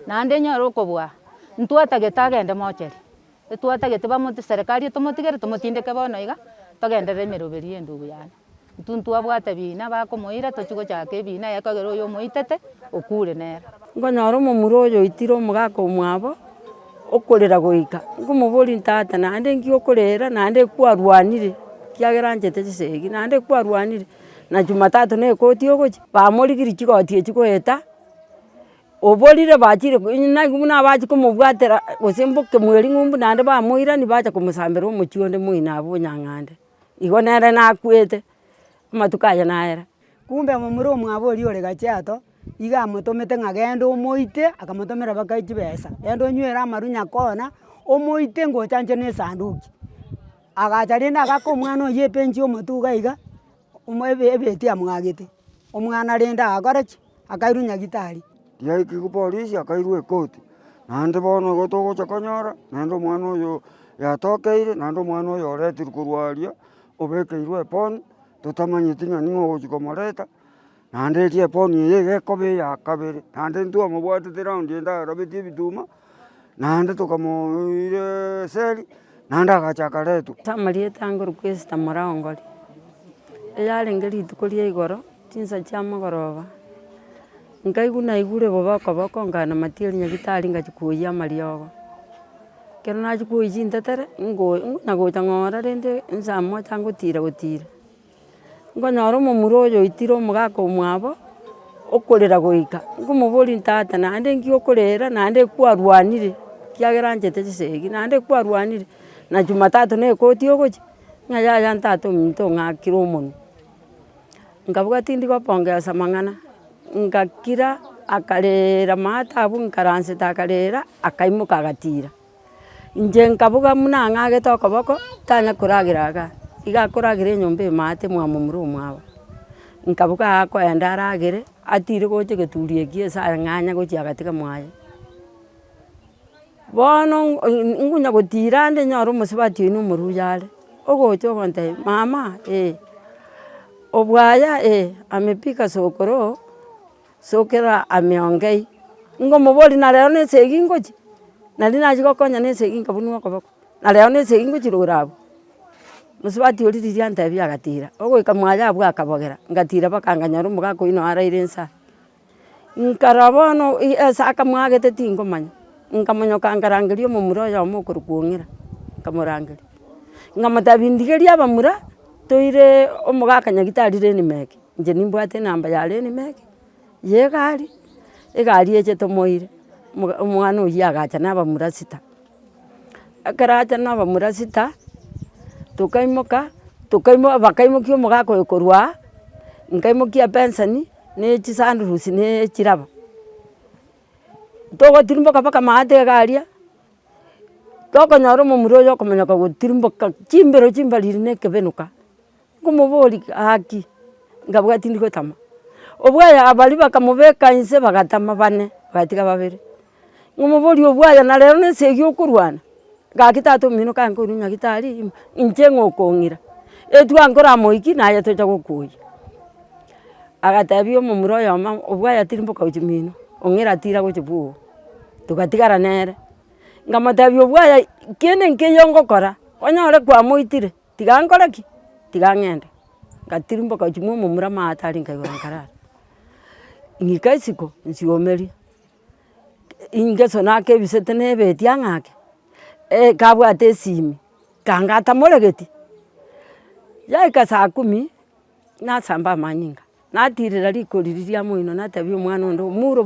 nande nyoro kobwa ntwatagete agende mocheri etwatagete bamote serikali tomotigere tomotindeke bono iga togenderera emeroberi ya endugu yane intwe ntwabwate bina bakomoira tochi gochaka ebina ekogera oyo omoitete okure nere. Nkonyora omomura oyo oitire omogaka omwabo okorera goika nkomoboria tata naende nki okorera naende kwarwanire kiagera anchete chisegi naende kwarwanire na Jumatatu na ekoti ogochi bamorigirie chigoti echi goeta oborire bachire naibu buna abachi komobwatera gose mboke mweri ng'umbu naende bamoirani bacha komosambera omochie onde moino abwo onyang'ande igo nere nakwete amatuko aya nahera. Kumbe omomura omwabo oria ore Kajiado iga amotomete ng'a genda omoite akamotomera mpaka chibesa genda onywere amaru nyakona omoite ngochanche na esanduki agacha rende agaka omwana oyo ebenki ya omotuga iga ebeti amwagete omwana rende agakora chi akairwa nyagetari yaikigwa polisi akairwa ekoti naende bono igo togocha konyora naende omwana oyo yatokeire naende omwana oyo oretirwe korwa aria obekeirwe eponi totamanyeti ng'a ning'o ogochi komoreta naende eri eponi eye iga ekoba eya kabere naende ntwamobwatete raundi ende arabetie ebituma naende tokamoire seri naende agachaka retwa. Ase amarieta ngorokwa Esther Muraongori eyarenge rituko ria igoro chinsa chia amagoroba nkaigwa naigure boboko boko nganamatia nyagetari ngachia koiyia amariogo ekero nachia koiyia chintetere ngonya gocha ng'ora rende saa moja ngotira nkonyora omomura oyo oitire omogaka omwabo okorera goika nkomoboria tata naende nki okorera naende kwarwanire kiagera anchete chisegi naende kwarwanire na Jumatatu na ekoti ogochi ng'a yaya ntata ominto ng'akire omonwe nkabuga tindi gopongesa mang'ana ngakira akarera maata abwo nkaransete akarera akaimoka agatira inche nkabuga buna ang'agete okoboko tanya koragera iga iga akoragera enyomba emaate mwa momura omwabo nkabuga akoenda aragere atire gocha geturi eki ase ang'anya gochia agatiga mwaye. Bono ngonya gotira nde nyore omosubati oino omoruya are ogocha ogontebia mama obwaya amepika sokoro sokera ameongei ngomoboria na rero na esegi ngochi naria nachia gokonya na esegi nkabunwa okoboko na rero na esegi ngochi rogoro abwo mosubati oria riria antebia agatira ogoika mwaye abwo akabogera ngatira mpaka nkanyora omogaka oino araire nsa nkara bono ase akamwagete tingomanya nkamonyoka nkarangeria omomura oyomo okorokwa ong'era nkamorangeria nkamotebia ndigeria abamura toire omogaka nyagetari renimeki inche nimbwate enamba ya renimeki ya egari eche tomoire omwana oyio agacha na abamura sita ekero acha na abamura sita tokaimoka bakaimokia omogaka oyo korwa nkaimokia ebensani na echisandrusi na echiraba togotirimboka mpaka maate iga aria tokonyora omomura oyo okomonyoka gotirimboka chimbereri na ekebenuka nkomoboria aki nkabuga tindi gotama obwaya baria bakamobeka inse bagatama bane bagatiga babere nkomoboria obwaya na rero na esegi okorwana gaki tata omino kae nkoirwa nyagetari inche ng'o okong'ira etwa nkoramoikia naye tocha gokoiyia agatebia omomura oyomo obwaya tiri mboka gochia mino ong'era tira gochia bwogo togatigara nere nkamotebia obwaya kende nkeiyo ngokora onyore kwamoitire tiga nkore ki tiga ng'ende ngatiri mboka gochia mwa omomura maate aria nkaigora nkarara ng'ika isiko nsiomeria ingesona akebisete na ebeti ang'ake kabwate esimi kanga atamoregeti yaika saa 10 nasamba amanyinga natirera riko riria ria moino natebia omwana onde omuro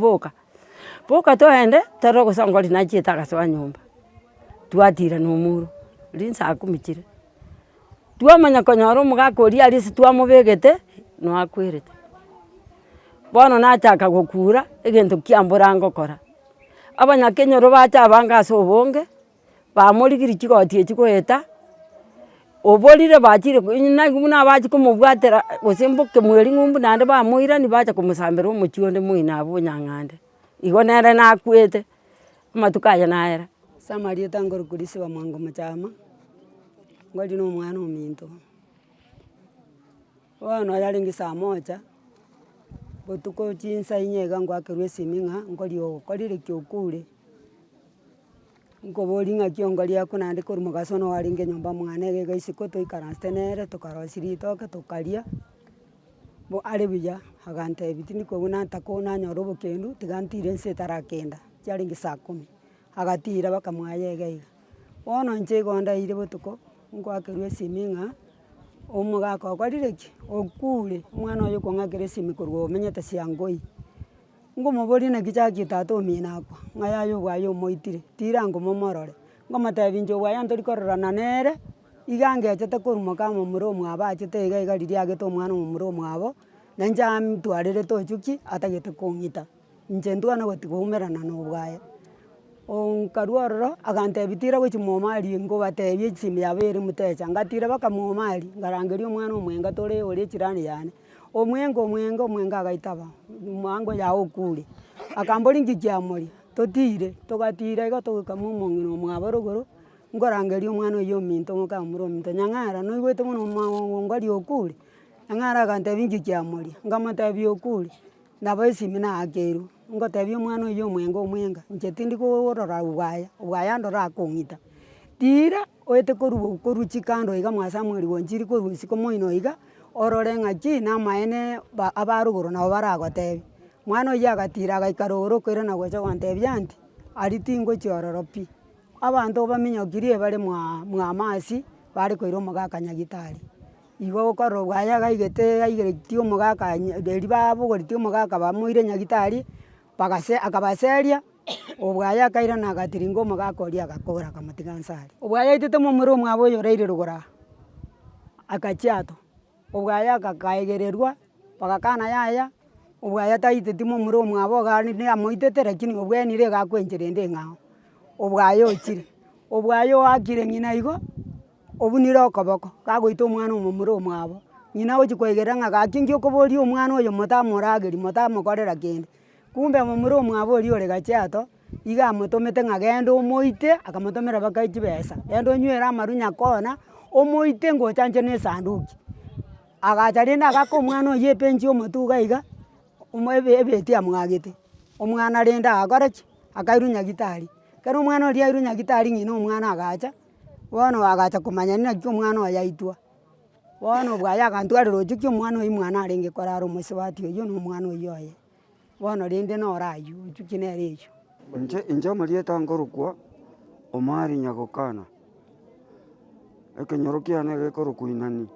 boka toende torore ogosongori nachiete agasoa nyomba twatira na omuro riria saa 10 chire twamanya konyora omogaka oria aria ase twamobegete no akwerete bono nachaka gokura egento kiambora ngokora abanyakenyoro bacha abange ase obonge bamorigirie chigoti echi goeta oborire bachire naigwa buna abachi komobwatera gose mboke mweri ng'umbu naende bamoirani bacha komosambera omochie onde moino abwo onyang'ande igo nere nakwete amatuko aya nahera. Ase amarieta ngorokwa Risiba Mwango Mochama ngori na omwana ominto bono yarenge saa moja botuko chinsa inye iga ngwakerwa esimi ng'a nkori okorire ki okure. Nkobori ng'aki ongoria oko naende korwa mogaso no arenge nyomba mwane iga isiko toikaransete nere tokarosia ritoke tokaria, are buya agantebia tindi kobua nataka nanyora obokendu tiga ntire nse tara kenda chiarenge 10:00 agatira mpaka mwaya iga iga. Bono inche igo ndaire botuko ngwakerwa esimi ng'a omogaka okorire ki okure, omwana oyo okong'akera esimi korwa omenyete siangoi, ngomoboria naki chiaki tata omino akwa ng'a yaya obwaye omoitire tira ngomomorore, ngomotebia inche obwaye ntori kororana nere iga angechete korwa moka momura omwabo achete iga iga riria agete omwana momura omwabo, na inche amtwarerete ochio ki atagete kong'ita, inche ntwana gotiga goumerana na obwaye. Nkarwa ororo agantebia tira gochia momari ngobatebia esimi yabo ere mtecha, ngatira mpaka momari ngarangeria omwana omwenga tore oria echirani yane, omwenga agaitaba mwango yago okure, akambori nki kiamoria totire, togatira igo togoika momong'ina omwabo rogoro, nkorangeria omwana oyio ominto moka momura ominto, nyang'ara noigwete buna ongori okure, nyang'ara agantebia nki kiamoria, nkamotebia okure, nabo esimi naakerwa, nkotebia omwana oyio omwenga inche tindi korora obwaya, obwaya ndora akong'ita, tira oete korwa chikando iga mwa samuel wanjiru korwa isiko moino iga, orore ng'aki na amaene abarogoro nabo baragotebia, mwana oyio agatira agaika rogoro okoirana gocha gontebia anti, aria tingochia ororo pi, abanto baminyokirie bare mwa amasi bare koira omogaka nyagitari, igo okorora obwaya aigeretie omogaka eria babogoreti omogaka bamoire nyagitari, akabaseria, obwaya akairana agatiringa omogaka oria agakora akamotiga nsa aria. Obwaya aitete momura omwabo oyo oraire rogoro aa, akachiato, obwaya agakaegererwa bagakana yaya, obwaya taiteti momura omwabo iga rende amoitete lakini obwenire iga akoenchera ende eng'ao, obwaya ochire, obwaya oakire ng'ina igo, obunire okoboko, kagoita omwana momura omwabo, ng'ina ogochi koegerera ng'a gaki nki okoboria omwana oyo motamorageria motamokorera kende, kumbe momura omwabo oria ore gachiato, iga amotomete ng'a genda omoite, akamotomera mpaka chibesa, genda onywere amaru nyakona, omoite ngochanche na esanduki, agacha rende agaka omwana oyio ebench ya omotwe iga iga, ebeti amwagete, omwana rende agakora ki akairwa nyagitari, ekero omwana oria airwa nyagitari ng'ina omwana agacha, bono agacha komanya naki omwana oyo aitwa, bono obwaya agantwarera ochio ki omwana oyio mwana arenge korara omosubati oyio na omwana oyio oye, bono rende noro aywo ochio ki nere echio. Inche amarieta nkorokwa omari nyagokana, ekenyoro kiane gekorokwa inani,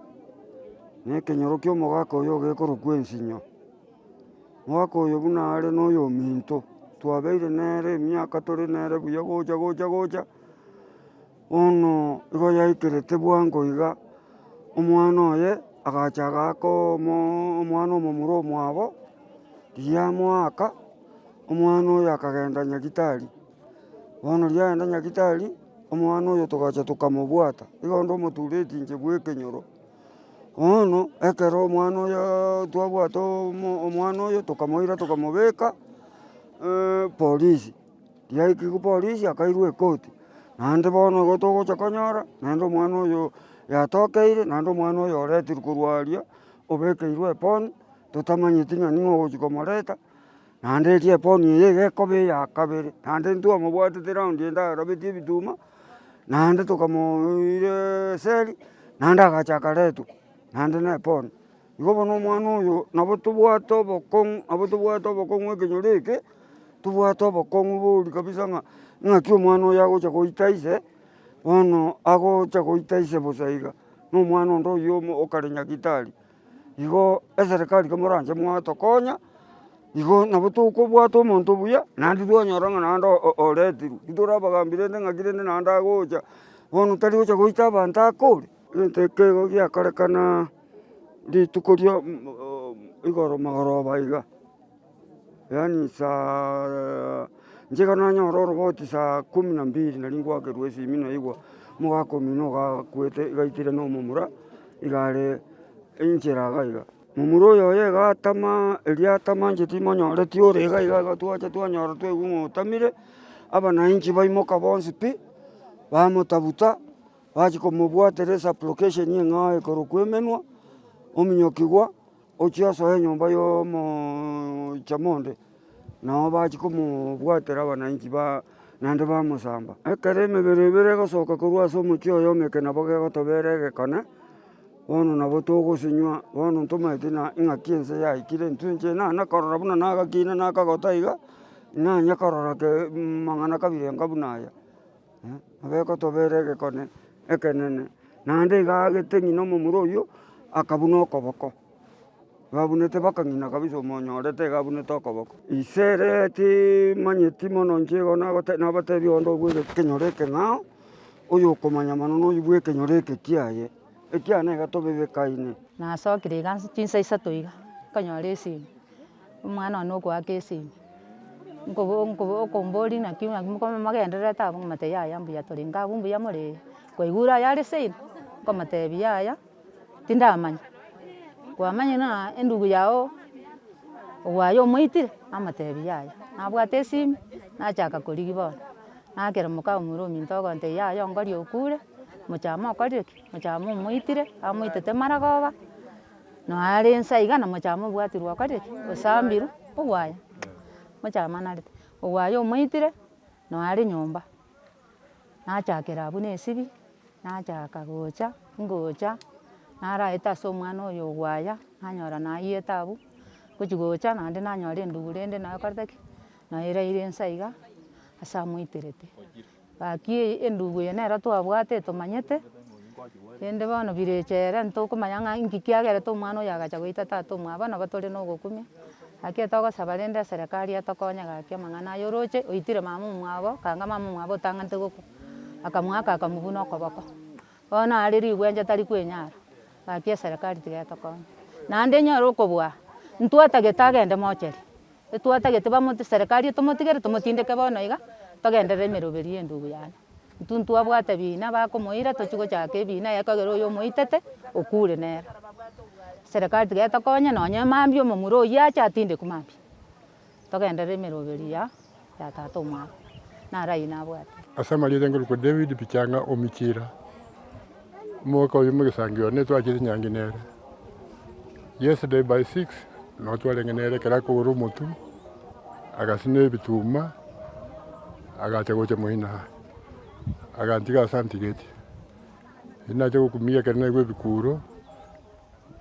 na ekenyoro kia omogaka oyo gekorokwa ensinyo. Omogaka oyo buna are na oyo ominto, twabeire nere emiaka tore nere buya gocha, bono igo yaikerete bwango iga, omwana oye agacha agaka omwana omomura omwabo, riria amoaka, omwana oyo akagenda nyagitari, bono riagenda nyagitari, omwana oyo togacha tokamobwata, igo nde omotureti inche bwa ekenyoro, bono ekero omwana oyo twabwata omwana oyo tokamoira tokamobeka polisi, riaikigwa polisi akairwa ekoti, naende bono igo togocha konyora naende omwana oyo yatokeire, naende omwana oyo oretirwe korwa aria obekeirwe eboni, totamanyeti ng'a ning'o ogochi komoreta, naende eria eboni eye iga ekoba eya kabere, naende ntwamobwatete raundi ende arabetie ebituma, naende tokamoire seri, naende agacha akaretwa, naende na eboni. Igo bono omwana oyo nabo tobwate obokong'u ekenyoro eke, tobwate obokong'u boria kabisa ng'a ng'aki omwana oyo agocha goita ise, bono agocha goita ise bosa iga, na omwana onde oyio okare nyagitari, igo eserekari komoranche mwatokonya, igo nabo tokobwata omonto buya, naende twanyora ng'a naende oretirwe, titorabagambia rende ng'aki rende naende agocha, bono tari gocha goita abanto akore. Egento eke igo giakorekana rituko ria igoro magoroba iga, yaani inche iga nanyora orogoti 12:00 nari ngwakerwa esimi naigwa omogaka omino iga agakwete gaitire na omomura iga are enchera iga iga, momura oyo oye iga atama, eria atama inche timonyoreti ore iga iga twacha twanyora twaigwa ng'a otamire, abananchi baimoka bonsi pi, bamotabuta, bachia komobwatera ase application eng'ao ekorokwa emenwa, ominyokiwa ochia osoe nyomba ya omochamonde nao bachi komobwatera abananchi naende bamosamba ekero emebere ebere egosoka korwa ase omochie oyo omeke nabo gegotobera egekone bono nabo togosenywa bono ntomaete ng'aki ense yaikire intwe inche nana korora buna nagakina nakagota iga nanya korora mang'ana kabirenga buna aya nabo egotobera egekone ekenene naende iga agete ng'ina omomura oywo akabuna okoboko gabunete baka ng'ina kabisa omonyorete gabunete okoboko ise timanyeti mono inche igo nabatebia bondo bwa ekenyoro ekeng'ao oyo okomanya mono oywo bwa ekenyoro eke kiaye ekiana iga tobebekaine. Nasokire iga chinsa isato iga nkanyora esimi omwana one okoaka esimi okombori naki mogendererete abwo ng'amate yaya mbuya torenge abwo mbuya morere kwaigure yare seino nkomatebia yaya tindamanya kwamanya ng'a endugu yago ogwaye omoitire namatebia yaya nabwata esimi nachaka korigia bono nakera moka omura ominto ogontebia yaya ongori okure mochama okorire ki mochama omoitire amoitete maragoba nare ensa iga na mochama obwatirwe okorire ki osambirwe ogwaya mochama narete ogwaya omoitire nare nyomba nachakera abwo na esibia nachaka gocha ngocha naraeta ase omwana oyo ogwaya nanyora naiyete abwo gochi gocha naende nanyora endugu rende nakorete ki nairaire ensa iga ase amoiterete gaki endugu eye nero twabwate tomanyete rende bono birechere ntokomanya ng'a inki kiagerete omwana oyo agacha goita tata omwabo bono nabo tore na ogokumia gaki togosaba rende eserekari etokonye gaki amang'ana aya oroche oitire mama omwabo kanga mama omwabo otang'anete gokwa akamwaka akamobuna okoboko bono are rigwenja tari kwenyara gaki eserekari tiga etokonye naende nyore okobua ntwatagete agende mocheri etwatagete serekari tomotigere tomotindeke bono iga togenderera emeroberi ya endugu yane intwe ntwabwate bina bakomoira tochi gochaka ebina ekogera oyo omoitete okure nere serekari tiga etokonye nonye mambia omomura oywo acha atindekwa mambia togenderera emeroberi ya tata omwabo naro aywo nabwate. Ase amarieta ngorokwa David Bichang'a Omichira omwaka oyo mogesangio one twachire Nyanginere yesterday by 6 notwarenge nere ekero akogora omotu agasina ebituma agacha gocha moina agantiga ase antigete nacha gokumia ekero naigwa ebikuro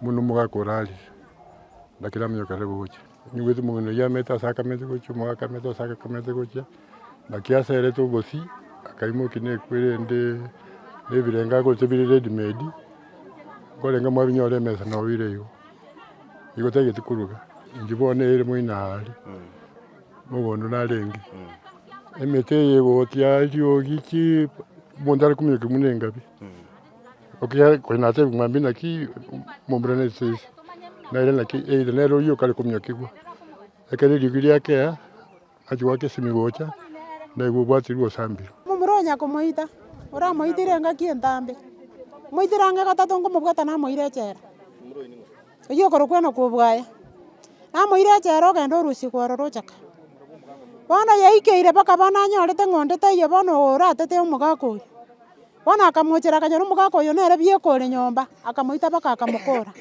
muno omogaka orarire ndakera amanyoka are gocha nyigwete omong'ina yamete ase akamete gocha omogaka amete ase akamete gocha naki aserete obosi akaimokia na ekwe rende na ebirenga agocha bire ready made nkorenge mwabinyora emesa nobire igo igo tagete koruga inche bono ere moina are mogondo narenge emete eye egotia riogi ki omonto are komiokia buna engabi okia koinate ng'ambi naki momura na esese naira naki eira nero oyo kare komiokiwa ekero eriogi riakea nachi gwaka esimi gocha naigwa obwatirwe osambirwe omomura onya komoita oramoitire engaki entambe moitire ange gatato nkomobwata namoire echera oywo okorokwena kobwaya namoire echera ogenda orusia kworora ochaka bono yaikeire mpaka bono anyorete ng'onde taiyo bono oratete omogaka oyo bono akamochera akanyora omogaka oyo nere biekore nyomba akamoita mpaka akamokora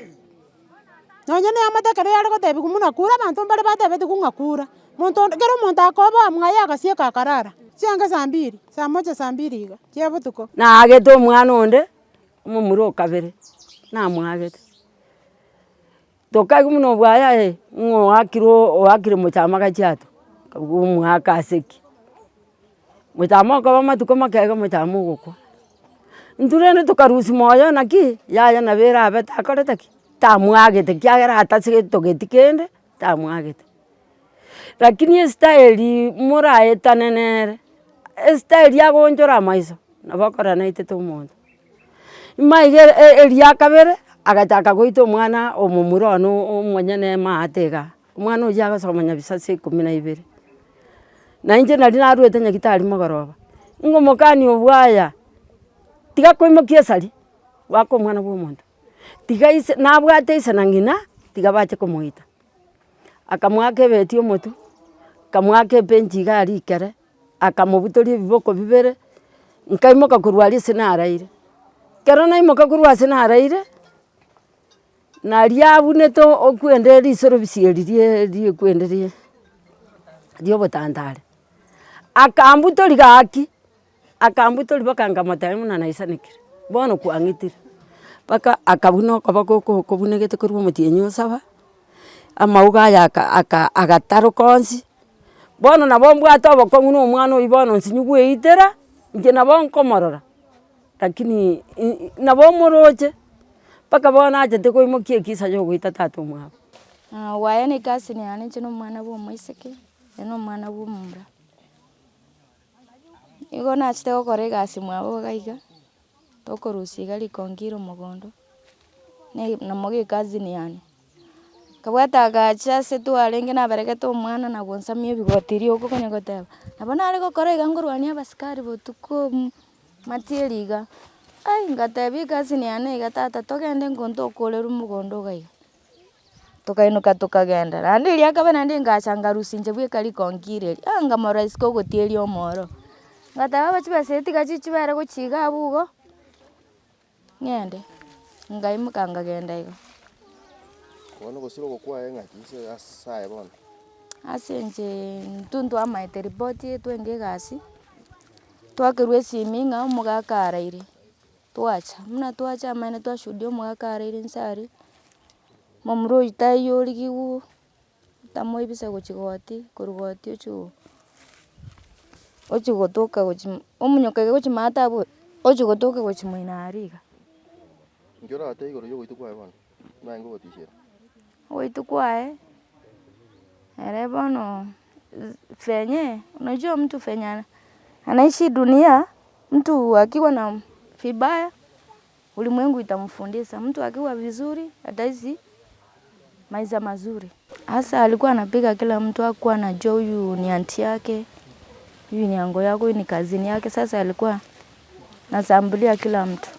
nonye neamate ekero yare gotebiwa muna kura abanto mbare batebetiwu ng'a kura kero omonto akoboa mwaye agasieka akarara chiange saa mbiri saa moja saa mbiri iga chia botuko naagete omwana onde omomura okabere namwagete tokaigwa muna obwaya oakire mochama gachiato kabwa omwaka aseki mochama okoba matuko makega mochama ogokwa intwe rende tokarusia moyo naki yaya nabo erabe takorete ki tamwagete kiagera atasigete togeti kende tamwagete lakini estyle moraetane nere estyle yagonchora amaiso nabo okoranaitete omonto maiga eria kabere agachaka goita omwana omomura ono omonyene emaate iga omwana oywo agosoma nyabisato saa 12 na inche nari narwete nyagitari mogoroba ngomokania obwaya tiga koimokia esari gwaka omwana bwa omonto tiga ise nabwate ise na ng'ina tiga bache komoita akamwaka ebeti omotu akamwaka ebenchi iga rikere akamobutoria ebiboko bibere nkaimoka korwa aria ase naraire kero naimoka korwa ase naraire na riabunete okwende risoro bisieri riekwenderie ria obotantare, akambutori gaki, akambutori mpaka nkamotebia buna naisanekire, bono kwang'itire, mpaka akabuna okoboko okobunegete korwa omotienyi osaba, amauga aya agataroka onsi, bono nabo mbwate obokong'u na omwana oyio bono nsinyu gweitera, inche nabo nkomorora, lakini nabo omoroche, mpaka bono achete koimokia ekisa ya ogoita tata omwabo. Waye na egasi yane inche na omwana bwa omoiseke, oyo na omwana bwa omomura. Igo nachete gokora egasi mwabo iga iga, tokorusia iga rikongi ire omogondo, na mono egasi yane. Nkabwata agacha ase twarenge naberegete omwana nabwo nsamia ebigoti rioka okonya goteba, nabo nare gokora iga nkorwania abasikari botuko matieri iga. Ngatebia egasi yane iga tata togende ntokorere omogondo iga iga, tokainuka tokagenda. Naende ria kabere naende ngacha nkarusia inche bweka rikongi ire eria, nkamorora isiko ogotieria omoro, ngateba aba chibesa echi tiga chichibere gochia iga abwo igo, ng'ende, ngaimoka nkagenda igo. Bono gosira ogo kwaye ng'aki ase aye bono? Ase inche intwe ntwamaete ripoti twenge egasi, twakerwa esimi ng'a omogaka araire, twacha, buna twacha amaene twashudia omogaka araire inse aria, momura oyio taiyo origiwu, tamoibisa gochia goti, korwa goti ochia gotoka gochia omonyoka iga gochia maata abwo, ochia gotoka gochia moino aria iga. Inki oragete igoro ya ogoito kwaye bono, naende ngogotishera? Ogoito kwaye, ere bono venye unajua mtu venye anaishi dunia, mtu akiwa na vibaya ulimwengu itamfundisha, mtu akiwa vizuri ataishi maisha mazuri. Hasa alikuwa anapiga kila mtu, hakuwa anajua huyu ni aunty yake, huyu ni ango yake, huyu ni cousin yake, sasa alikuwa anasambulia kila mtu.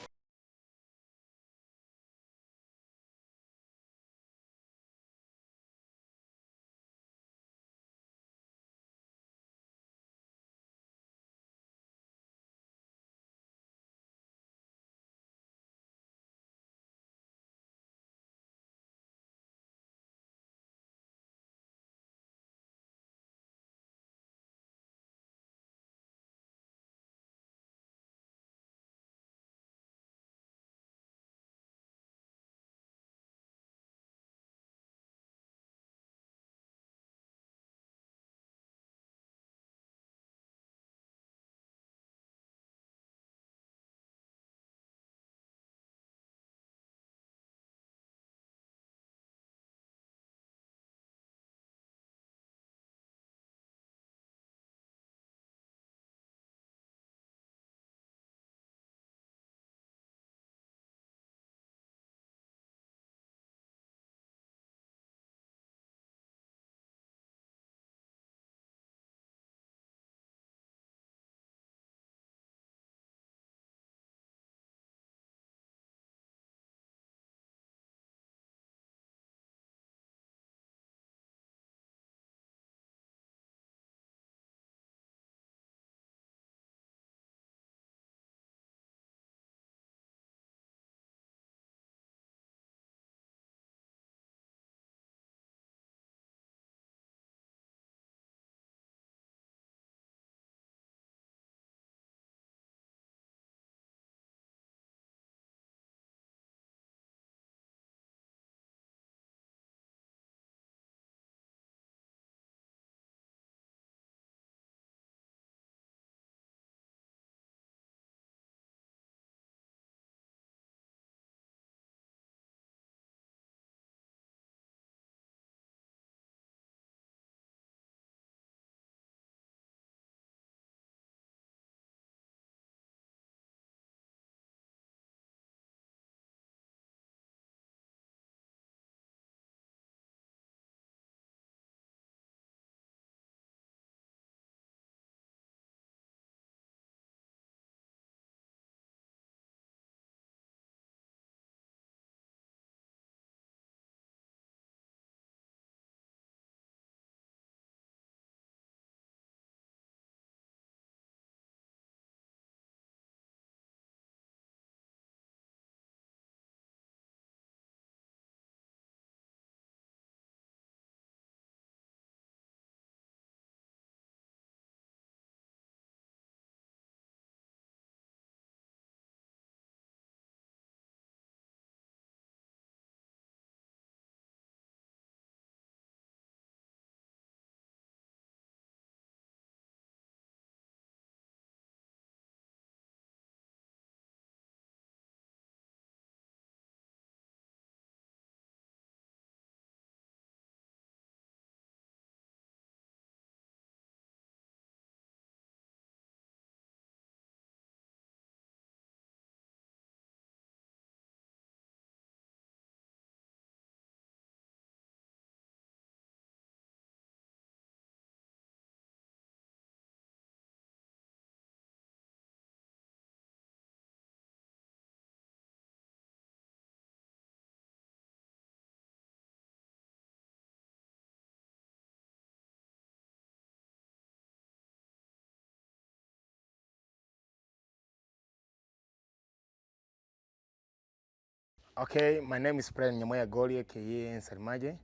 Okay, my name is Brian Nyamoya Goli aka Nsalimaje.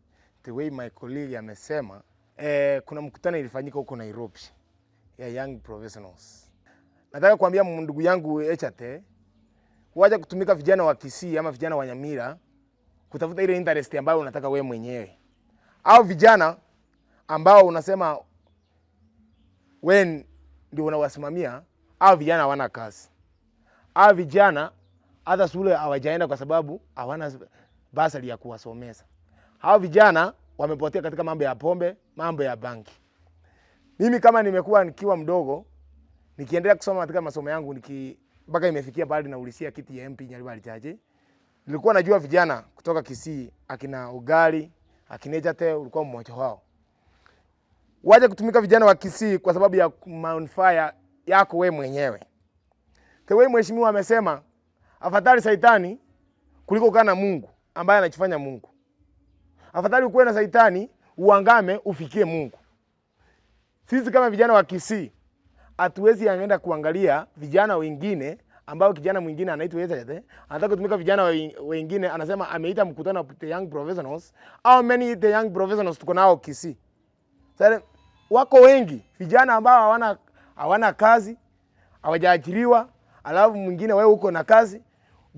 The way my colleague amesema, kuna mkutano ilifanyika huko Nairobi ya young professionals. Nataka kuambia ndugu yangu Echate, waje kutumika vijana wa Kisii ama vijana wa Nyamira kutafuta ile interest ambayo unataka wewe mwenyewe. Au vijana ambao unasema wewe ndio unawasimamia, au vijana hawana kazi. Au vijana hata shule hawajaenda kwa sababu hawana basari ya kuwasomeza. Hao vijana wamepotea katika mambo ya pombe, mambo ya banki. Mimi kama nimekuwa nikiwa mdogo, nikiendelea kusoma katika masomo yangu mpaka imefikia pale na ulisia kiti ya MP Nyaribari Chache. Nilikuwa najua vijana kutoka Kisii, akina Ugali, akina Echate, ulikuwa mmoja wao. Waje kutumika vijana wa Kisii kwa sababu ya manufaa yako wewe mwenyewe. Tewe mheshimiwa amesema afadhali saitani kuliko kana Mungu ambaye anachifanya Mungu. Afadhali ukuwe na saitani uangame ufikie Mungu. Sisi kama vijana wa Kisii hatuwezi angeenda kuangalia vijana wengine ambao kijana mwingine anaitwa Echate anataka kutumika vijana wengine, anasema ameita mkutano wa the young professionals. How many the young professionals tuko nao Kisii? Sasa wako wengi vijana ambao hawana kazi, hawajaajiriwa, alafu mwingine wewe uko na kazi.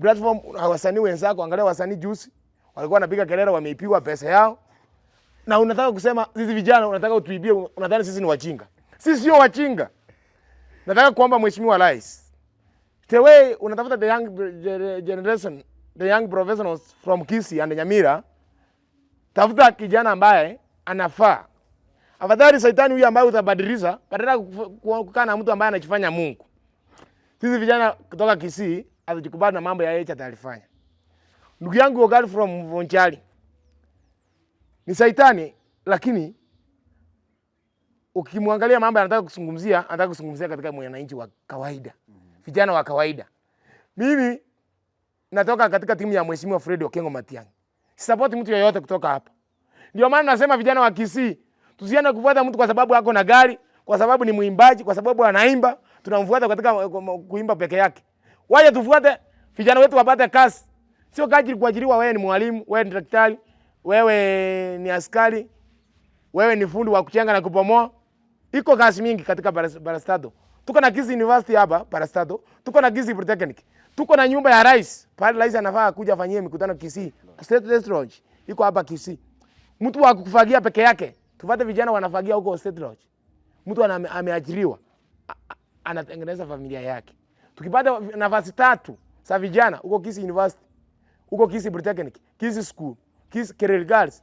Platform wasanii wenzako, angalia wasanii juzi walikuwa wanapiga kelele wameipiwa pesa yao. Na unataka kusema sisi vijana unataka utuibie, unadhani sisi ni wajinga. Sisi sio wajinga. Nataka kuomba mheshimiwa rais, the way unatafuta the young generation, the young professionals from Kisii and Nyamira, tafuta kijana ambaye anafaa. Afadhali saitani huyu ambaye utabadilisha badala kukaa na mtu ambaye anachifanya Mungu. Sisi vijana kutoka Kisii hatukubali na mambo ya Echate alifanya. Ndugu yangu Ogali from Vonchali ni saitani, lakini ukimwangalia mambo anataka kuzungumzia katika mwananchi wa kawaida, vijana wa kawaida. Mimi natoka katika timu ya mheshimiwa Fred Okengo Matiang'i. Support mtu yeyote kutoka hapa. Ndio maana nasema vijana wa Kisii tusiende kufuata mtu kwa sababu yako na gari, kwa sababu ni muimbaji, kwa sababu anaimba, tunamfuata katika kuimba peke yake. Waje tufuate vijana wetu wapate kazi. Sio kazi kuajiriwa wewe ni mwalimu, wewe ni daktari, wewe ni askari, wewe ni fundi wa kuchenga na kupomoa. Iko kazi mingi katika Parastado. Tuko na Kisii University hapa Parastado, tuko na Kisii Polytechnic. Tuko na nyumba ya rais. Pale rais anafaa kuja afanyie mikutano Kisii. State Lodge iko hapa Kisii. Mtu wa kufagia peke yake. Tufuate vijana wanafagia huko State Lodge. Mtu ameajiriwa anatengeneza familia yake. Tukipata nafasi 3 za vijana huko Kisii University, huko Kisii Polytechnic, Kisii School, Kisii Kerel Girls,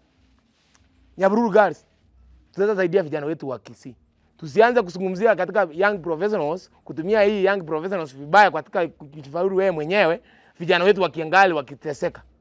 Nyaburu Girls, tutasaidia vijana wetu wa Kisii. Tusianze kuzungumzia katika young professionals, kutumia hii young professionals vibaya katika kujifaulu wewe mwenyewe, vijana wetu wakiangali wakiteseka.